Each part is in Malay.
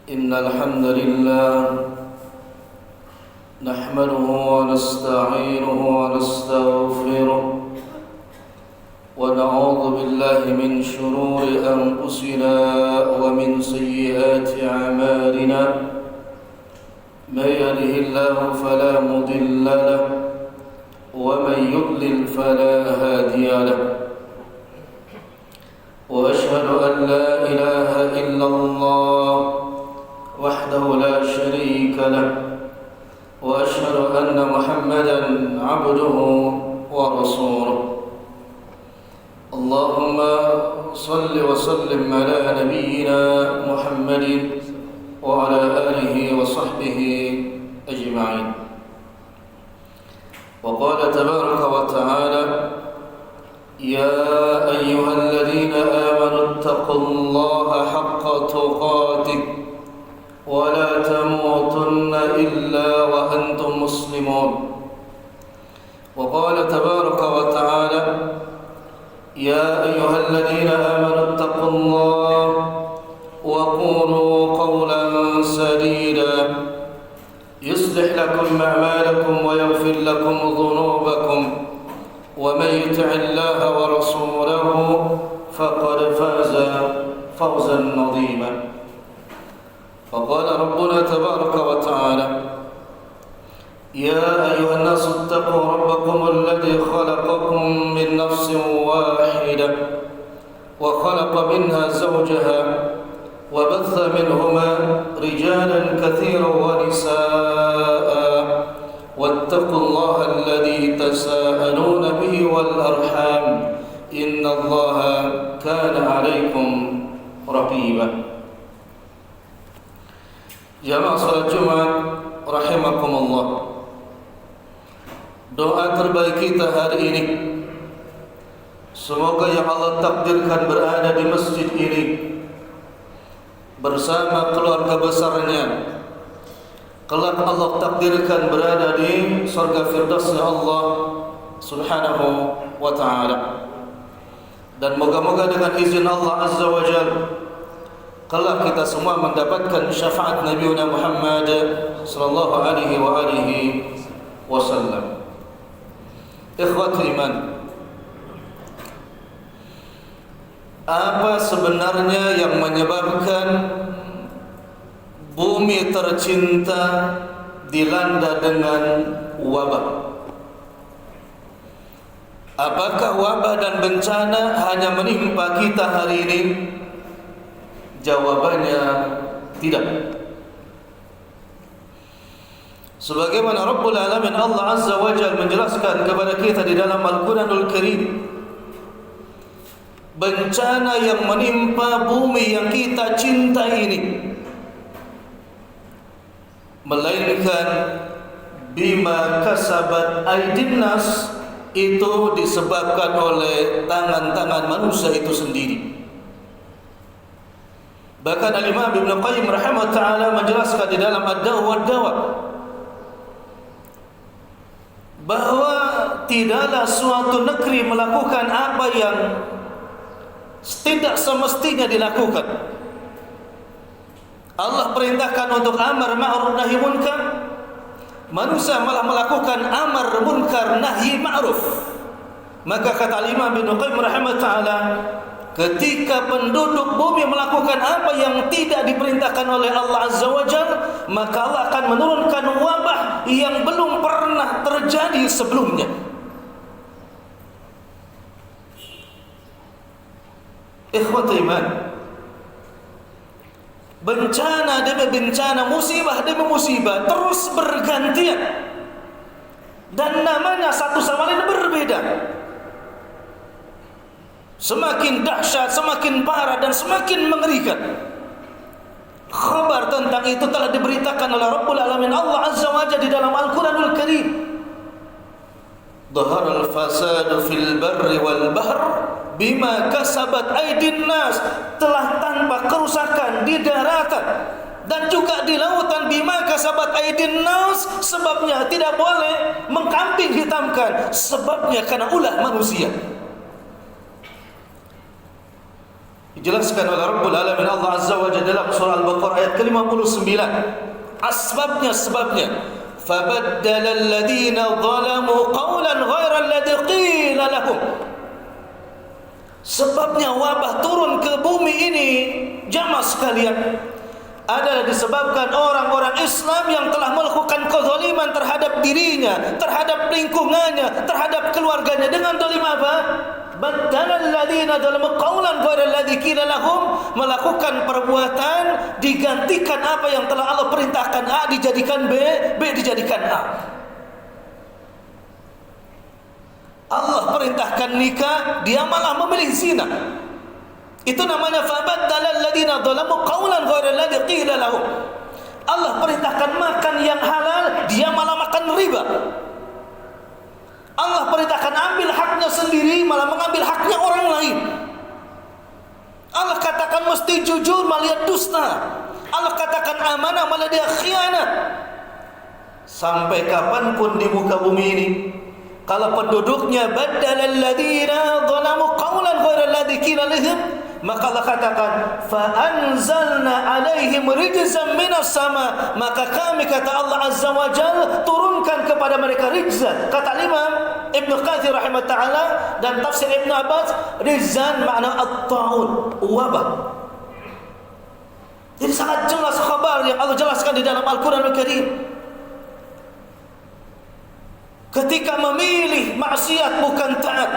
إن الحمد لله نحمده ونستعينه ونستغفره ونعوذ بالله من شرور أنفسنا ومن سيئات أعمالنا من يهده الله فلا مضل له ومن يضلل فلا هادي له وأشهد أن لا إله إلا الله وحده لا شريك له وأشهد أن محمدا عبده ورسوله اللهم صل وسلم على نبينا محمد وعلى آله وصحبه أجمعين. وقال تبارك وتعالى: يا أيها الذين آمنوا اتقوا الله حق تقاته ولا تموتن إلا وأنتم مسلمون. وقال تبارك وتعالى: يا أيها الذين آمنوا اتقوا الله وقولوا قولا سديدا يصلح لكم أعمالكم ويغفر لكم ذنوبكم ومن يطع الله ورسوله فقد فاز فوزا عظيما. وقال ربنا تبارك وتعالى: يا أيها الناس اتقوا ربكم الذي خلقكم من نفس واحدة وخلق منها زوجها وبث منهما رجالا كثيرا ونساء واتقوا الله الذي تساءلون به والأرحام إن الله كان عليكم رقيبا. Jamaah salat Jumat rahimakumullah. Doa terbaik kita hari ini, semoga yang Allah takdirkan berada di masjid ini bersama keluarga besarnya, kelak Allah takdirkan berada di surga firdausnya Allah subhanahu wa ta'ala. Dan moga-moga dengan izin Allah azza wa jalla kelak kita semua mendapatkan syafaat Nabi Muhammad sallallahu alaihi wa alihi wasallam. Ikhwatul iman, apa sebenarnya yang menyebabkan bumi tercinta dilanda dengan wabah? Apakah wabah dan bencana hanya menimpa kita hari ini? Jawabannya tidak. Sebagaimana Rabbul Alamin Allah Azza wa Jalla menjelaskan kepada kita di dalam Al-Quranul Karim, bencana yang menimpa bumi yang kita cinta ini melainkan bima kasabat aydin nas, itu disebabkan oleh tangan-tangan manusia itu sendiri. Bahkan Al-Imam Ibn Qayyim rahimahullah ta'ala menjelaskan di dalam Ad-Dawa wad-Dawa bahwa tidaklah suatu negeri melakukan apa yang tidak semestinya dilakukan. Allah perintahkan untuk amar ma'ruf nahi munkar, manusia malah melakukan amar munkar nahi ma'ruf. Maka kata Imam Ibn Qayyim rahimahullah ta'ala, ketika penduduk bumi melakukan apa yang tidak diperintahkan oleh Allah Azza wa Jalla, maka Allah akan menurunkan wabah yang belum pernah terjadi sebelumnya. Ikhwatul iman, bencana demi bencana, musibah demi musibah terus bergantian, dan namanya satu sama lain berbeda. Semakin dahsyat, semakin parah, dan semakin mengerikan. Khabar tentang itu telah diberitakan oleh Rabbul Alamin Allah Azza wa Jalla di dalam Al-Quranul Karim. Dhaharal fasadu fil barri wal bahr bima kasabat aydin nas, telah tampak kerusakan di daratan dan juga di lautan bima kasabat aydin nas, sebabnya tidak boleh mengkambing hitamkan, sebabnya karena ulah manusia. Dijelaskan oleh Rabbul Alamin Allah Azza wa Jalla dalam surah Al-Baqarah ayat ke-59. Sebabnya fabaddala alladhina zalamu qawlan ghayra alladhi qila lahum. Sebabnya wabah turun ke bumi ini jamaah sekalian adalah disebabkan orang-orang Islam yang telah melakukan kezaliman terhadap dirinya, terhadap lingkungannya, terhadap keluarganya dengan zalim apa? Baddala alladziina zalamu qawlan ghayra alladzi qila lahum, melakukan perbuatan digantikan apa yang telah Allah perintahkan A dijadikan B, B dijadikan A. Allah perintahkan nikah, dia malah memilih zina. Itu namanya fabaddala alladziina zalamu qawlan ghayra alladzi qila lahum. Allah perintahkan makan yang halal, dia malah makan riba. Allah perintahkan ambil haknya sendiri, malah mengambil haknya orang lain. Allah katakan mesti jujur, malah dia dusta. Allah katakan amanah, malah dia khianat. Sampai kapanpun di muka bumi ini, kalau penduduknya baddala alladziina zalamu qawlan ghayra alladzi qila lahum, maka Allah katakan fa anzalna alaihim rijzan minas sama, maka kami kata Allah Azza wa Jalla turunkan kepada mereka rijzan. Kata Imam Ibn Katsir rahimahullah taala dan tafsir Ibn Abbas, rijzan makna at-ta'un, wabah. Jadi sangat jelas khabar yang Allah jelaskan di dalam Al-Qur'anul Karim. Ketika memilih maksiat bukan taat,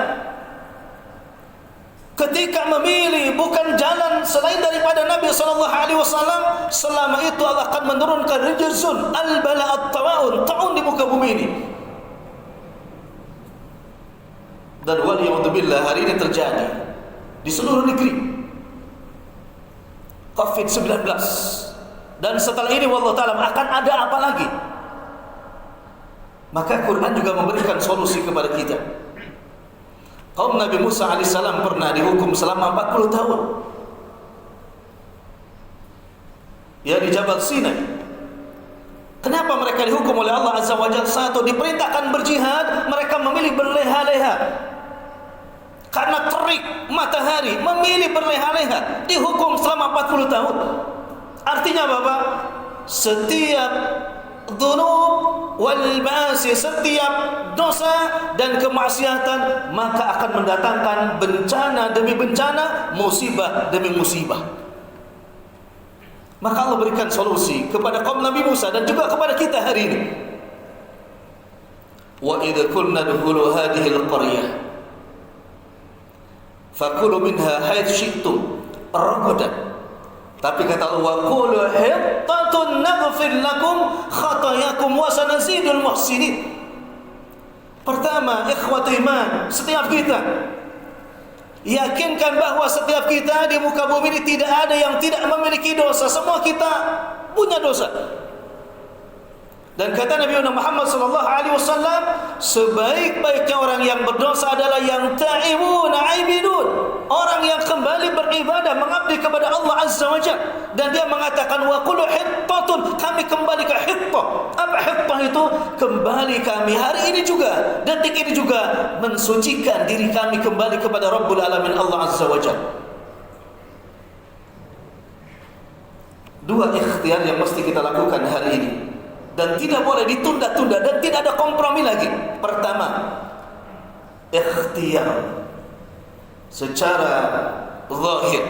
ketika memilih bukan jalan selain daripada Nabi SAW, selama itu Allah akan menurunkan rijzun al-bala at-ta'un, ta'un di muka bumi ini. Dan waliyadzubillah hari ini terjadi di seluruh negeri COVID-19. Dan setelah ini wallahu ta'ala akan ada apa lagi? Maka Quran juga memberikan solusi kepada kita. Kaum Nabi Musa AS pernah dihukum selama 40 tahun ya di Jabal Sinai. Kenapa mereka dihukum oleh Allah Azza wa Jalla? Satu, diperintahkan berjihad, mereka memilih berleha-leha karena terik matahari, memilih berleha-leha, dihukum selama 40 tahun. Artinya apa, Pak? Setiap dzunub wal ma'asi, setiap dosa dan kemaksiatan maka akan mendatangkan bencana demi bencana, musibah demi musibah. Maka Allah berikan solusi kepada kaum Nabi Musa dan juga kepada kita hari ini. Wa idza kunna dukhulu hadhihi al-qaryah fakulu minha haitsu syi'tum ragadan. Tapi kata Allah, wa qulu hittatun naghfir lakum khatayakum wa sanazidul muhsinin. Pertama, ikhwati iman, setiap kita yakinkan bahwa setiap kita di muka bumi ini tidak ada yang tidak memiliki dosa. Semua kita punya dosa. Dan kata Nabi Muhammad SAW, sebaik-baiknya orang yang berdosa adalah yang ta'ibun, aibidun, orang yang kembali beribadah, mengabdi kepada Allah Azza wa Jalla. Dan dia mengatakan wa qulu hittatun, kami kembali ke hittah. Apa hittah itu? Kembali kami hari ini juga, detik ini juga mensucikan diri kami kembali kepada Rabbul Alamin Allah Azza wa Jalla. Dua ikhtiar yang mesti kita lakukan hari ini dan tidak boleh ditunda-tunda dan tidak ada kompromi lagi. Pertama, ikhtiar secara zahir.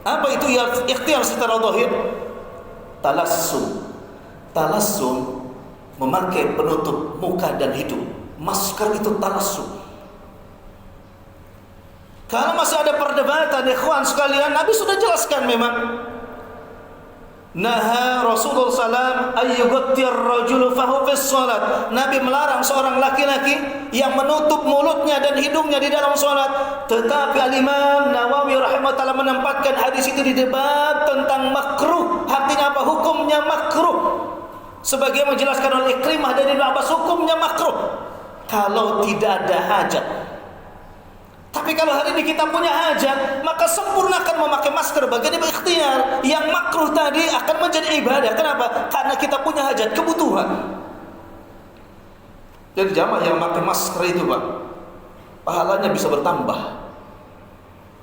Apa itu ikhtiar secara zahir? Talassum. Talassum memakai penutup muka dan hidung. Masker itu talassum. Kalau masih ada perdebatan, ikhwan sekalian, Nabi sudah jelaskan memang. Naha Rasulullah SAW ayyugattir rajulu fahu fis salat. Nabi melarang seorang laki-laki yang menutup mulutnya dan hidungnya di dalam salat. Tetapi Al-Imam Nawawi rahimahullah menempatkan hadis itu di bab tentang makruh. Artinya apa? Hukumnya makruh. Sebagai menjelaskan oleh Ikrimah dari Ibnu Abbas, hukumnya makruh kalau tidak ada hajat. Tapi kalau hari ini kita punya hajat, maka sempurnakan memakai masker bagian ikhtiar. Yang makruh tadi akan menjadi ibadah. Kenapa? Karena kita punya hajat, kebutuhan. Jadi jamaah yang memakai masker itu, Pak, pahalanya bisa bertambah.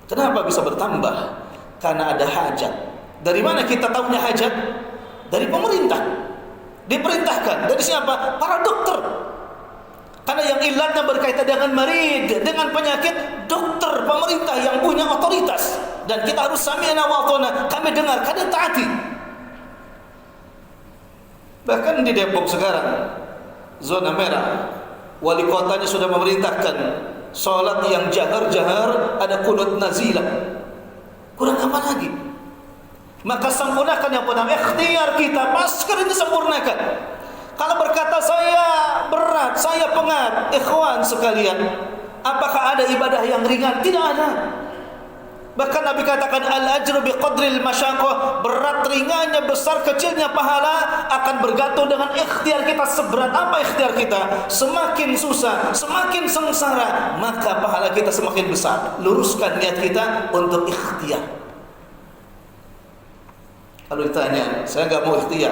Kenapa bisa bertambah? karena ada hajat. Dari mana kita tahunya hajat? Dari pemerintah. Diperintahkan. Dari siapa? Para dokter. Karena yang ilatnya berkaitan dengan marid, dengan penyakit, dokter pemerintah yang punya otoritas. Dan kita harus sami'na wa ata'na, kami dengar, kami taati. Bahkan di Depok sekarang, zona merah, wali kotanya sudah memerintahkan sholat yang jahar-jahar ada kunut nazilah. Kurang apa lagi? Maka sempurnakan yang pernah ikhtiar kita, masker itu sempurnakan. Kalau berkata saya berat, saya penat, ikhwan sekalian, apakah ada ibadah yang ringan? Tidak ada. Bahkan Nabi katakan al-ajru biqadril masyaqqah, berat ringannya, besar kecilnya pahala akan bergantung dengan ikhtiar kita. Seberat apa ikhtiar kita, semakin susah, semakin sengsara, maka pahala kita semakin besar. Luruskan niat kita untuk ikhtiar. Kalau ditanya, saya enggak mau ikhtiar,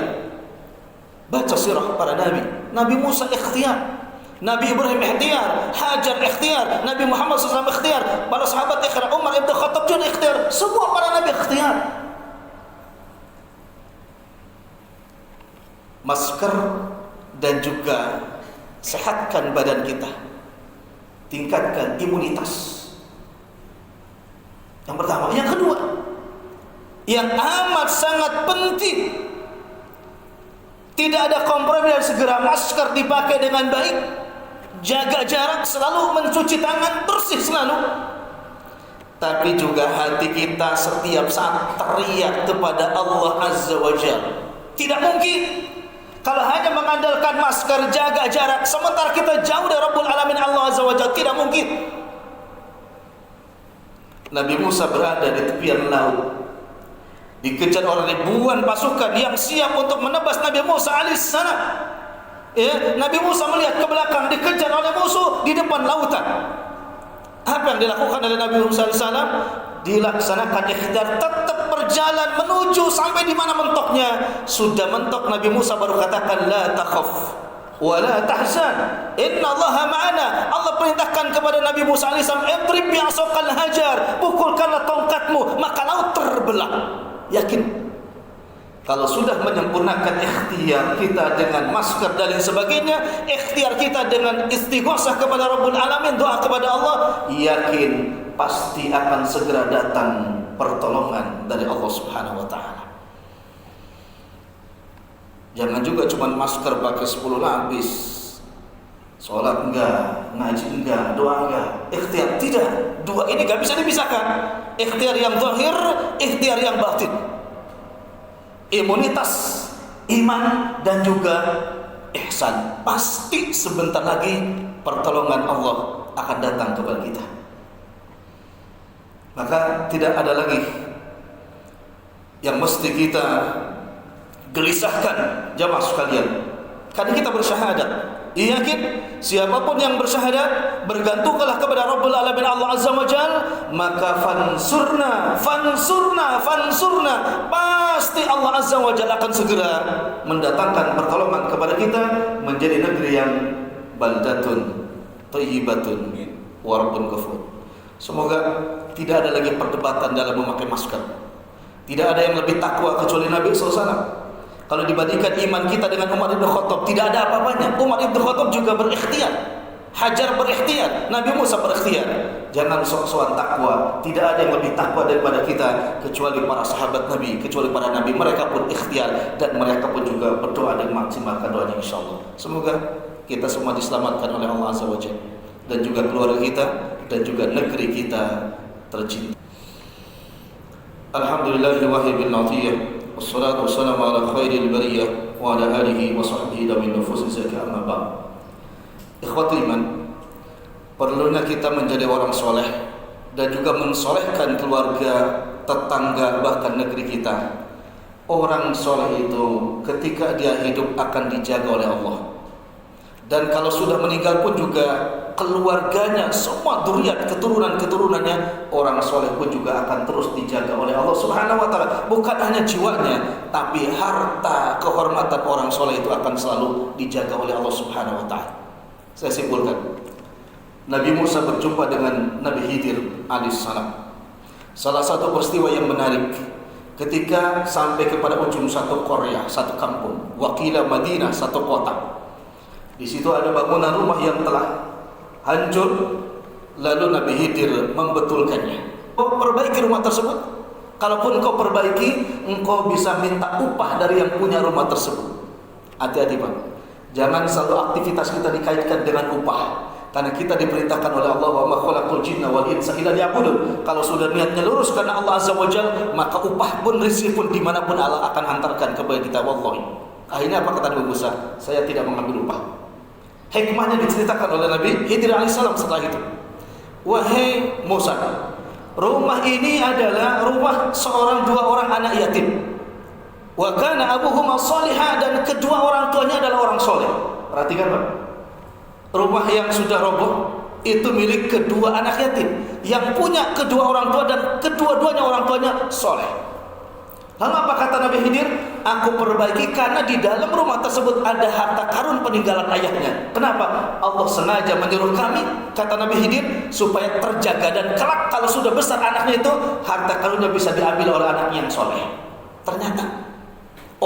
baca sirah para nabi. Nabi Musa ikhtiar, Nabi Ibrahim ikhtiar, Hajar ikhtiar, Nabi Muhammad SAW ikhtiar, para sahabat ikhtiar, Umar Ibn Khattab juga ikhtiar, semua para nabi ikhtiar. Masker dan juga sehatkan badan kita, tingkatkan imunitas. Yang pertama. Yang kedua, yang amat sangat penting, tidak ada kompromi dan segera masker dipakai dengan baik. Jaga jarak, selalu mencuci tangan, bersih selalu. Tapi juga hati kita setiap saat teriak kepada Allah Azza wa Jalla. Tidak mungkin kalau hanya mengandalkan masker, jaga jarak, sementara kita jauh dari Rabbul Alamin Allah Azza wa Jalla. Tidak mungkin. Nabi Musa berada di tepian laut, dikejar oleh ribuan pasukan yang siap untuk menebas Nabi Musa alaihissalam. Ya, Nabi Musa melihat ke belakang, dikejar oleh musuh di depan lautan. Apa yang dilakukan oleh Nabi Musa alaihissalam? Dilaksanakan ikhtiar, tetap berjalan menuju sampai di mana mentoknya. Sudah mentok, Nabi Musa baru katakan la takhaf wa la tahzan, inna Allaha ma'ana. Allah perintahkan kepada Nabi Musa alaihissalam, idrib bi'asaqal hajar, pukulkanlah tongkatmu, maka laut terbelah. Yakin kalau sudah menyempurnakan ikhtiar kita dengan masker dan lain sebagainya, ikhtiar kita dengan istighosah kepada Rabbul Alamin, doa kepada Allah, yakin pasti akan segera datang pertolongan dari Allah Subhanahu wa taala. Jangan juga cuma masker pakai 10 lapis, sholat enggak, ngaji enggak, doa enggak, ikhtiar tidak. Dua ini enggak bisa dipisahkan. Ikhtiar yang zahir, ikhtiar yang batin. Imunitas, iman, dan juga ihsan. Pasti sebentar lagi pertolongan Allah akan datang kepada kita. Maka tidak ada lagi yang mesti kita gelisahkan, jamaah sekalian. Karena kita bersyahadat, yakin siapapun yang bersyahadat bergantunglah kepada Rabbul Alamin Allah Azza wa Jalla, maka fansurna, pasti Allah Azza wa Jalla akan segera mendatangkan pertolongan kepada kita, menjadi negeri yang baldatun thayyibatun wa rabbun ghafur. Semoga tidak ada lagi perdebatan dalam memakai masker. Tidak ada yang lebih takwa kecuali Nabi SAW. Kalau dibandingkan iman kita dengan Umar Ibn Khattab, tidak ada apa-apanya. Umar Ibn Khattab juga berikhtiar, Hajar berikhtiar, Nabi Musa berikhtiar. Jangan sok-sokan takwa. Tidak ada yang lebih takwa daripada kita kecuali para sahabat Nabi, kecuali para Nabi. Mereka pun ikhtiar dan mereka pun juga berdoa dan maksimalkan doanya insyaAllah. Semoga kita semua diselamatkan oleh Allah Azza wa Jalla, dan juga keluarga kita dan juga negeri kita tercinta. Alhamdulillahi wahibil natiyah, wassalatu wassalamu ala khairil bariyah wa ala alihi wa sahbihi min nufusin zakah, amma ba'd. Ikhwatul iman, perlunya kita menjadi orang soleh dan juga mensolehkan keluarga, tetangga, bahkan negeri kita. Orang soleh itu ketika dia hidup akan dijaga oleh Allah, dan kalau sudah meninggal pun juga keluarganya, semua dzurriyyat, keturunan-keturunannya, orang soleh pun juga akan terus dijaga oleh Allah Subhanahu wa taala. Bukan hanya jiwanya, tapi harta, kehormatan orang soleh itu akan selalu dijaga oleh Allah Subhanahu wa taala. Saya simpulkan, Nabi Musa berjumpa dengan Nabi Khidir alaihissalam. Salah satu peristiwa yang menarik ketika sampai kepada ujung satu Korea, satu kampung, wakila Madinah, satu kota. Di situ ada bangunan rumah yang telah hancur, lalu Nabi Khidir membetulkannya. Kau perbaiki rumah tersebut. Kalaupun kau perbaiki, engkau bisa minta upah dari yang punya rumah tersebut. Hati-hati Pak, jangan selalu aktivitas kita dikaitkan dengan upah. Karena kita diperintahkan oleh Allah, wa ma khalaqul jinna wal insa illa liya'budun. Kalau sudah niatnya lurus karena Allah Azza wa Jalla, maka upah pun, rezeki pun dimanapun Allah akan hantarkan kepada kita. Wallahi. Akhirnya apa kata Nabi Musa? Saya tidak mengambil upah. Hikmahnya diceritakan oleh Nabi Khidir alaihissalam setelah itu. Wahai Musa, rumah ini adalah rumah dua orang anak yatim. Wa kana abuhuma salihah, dan kedua orang tuanya adalah orang soleh. Perhatikan Pak. Rumah yang sudah roboh itu milik kedua anak yatim yang punya kedua orang tua, dan kedua-duanya orang tuanya soleh. Lalu apa kata Nabi Khidir? Aku perbaiki karena di dalam rumah tersebut ada harta karun peninggalan ayahnya. Kenapa? Allah sengaja menyuruh kami, kata Nabi Khidir, supaya terjaga, dan kelak kalau sudah besar anaknya itu, harta karunnya bisa diambil oleh anaknya yang soleh. Ternyata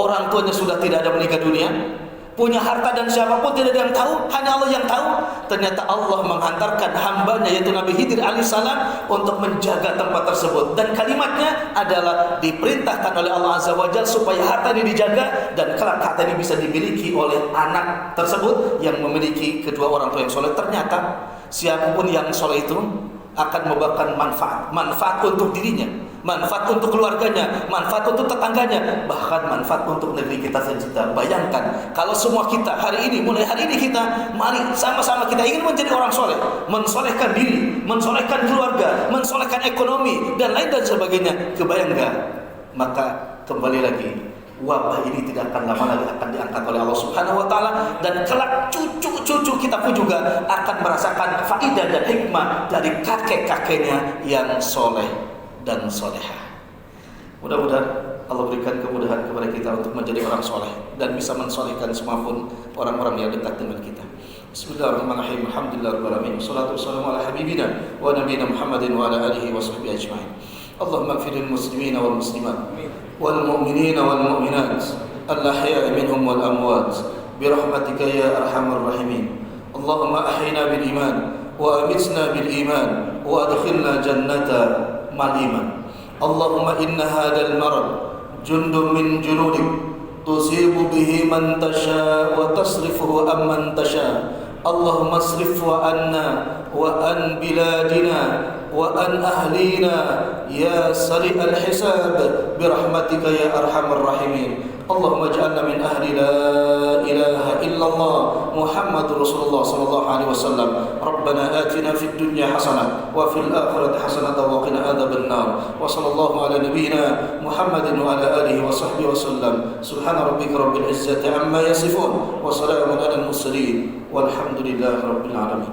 orang tuanya sudah tidak ada meninggal dunia, punya harta dan siapapun tidak ada yang tahu, hanya Allah yang tahu. Ternyata Allah menghantarkan hambanya yaitu Nabi Khidir alaihissalam untuk menjaga tempat tersebut, dan kalimatnya adalah diperintahkan oleh Allah Azza wa Jalla supaya harta ini dijaga, dan kelak harta ini bisa dimiliki oleh anak tersebut yang memiliki kedua orang tua yang soleh. Ternyata siapapun yang soleh itu akan membawakan manfaat untuk dirinya, manfaat untuk keluarganya, manfaat untuk tetangganya, bahkan manfaat untuk negeri kita sendiri. Bayangkan kalau semua kita hari ini, mulai hari ini kita, mari sama-sama kita ingin menjadi orang soleh, mensolehkan diri, mensolehkan keluarga, mensolehkan ekonomi, dan lain dan sebagainya. Kebayang enggak? Maka kembali lagi, wabah ini tidak akan lama lagi akan diangkat oleh Allah Subhanahu wa taala, dan kelak cucu-cucu kita pun juga akan merasakan faidah dan hikmah dari kakek-kakeknya yang soleh dan solehah. Mudah-mudahan Allah berikan kemudahan kepada kita untuk menjadi orang soleh dan bisa mensolehkan semua pun orang-orang yang dekat dengan kita. Bismillahirrahmanirrahim. Alhamdulillahirabbil alamin. Wassalatu wassalamu ala habibina wa nabiyina Muhammadin wa ala alihi wa sahbihi ajma'in. Allahumma ighfiril muslimina wal muslimat wal mu'minina wal mu'minat al-ahya'i minhum wal amwat birahmatika ya arhamar rahimin. Allahumma ahyina bil iman wa amitna bil iman wa adkhilna jannata mal iman. Allahumma inna hadzal marad jundun min junudik tusibu bihi man tasha wa tasrifuhu amman tasha. Allahumma asrifhu anna wa an biladina wa an ahlina ya sari'al hisab birahmatika ya arhamar rahimin. Allahumma ij'alna min ahli la ilaha illallah Muhammadur Rasulullah sallallahu alaihi wasallam. Rabbana atina fid dunya hasanah wa fil akhirati hasanah wa qina adzaban nar. Wa sallallahu ala nabiyyina Muhammadin wa ala alihi wa sahbihi wasallam. Subhana rabbika rabbil izzati amma yasifun wa salamun alal mursalin walhamdulillahi rabbil alamin.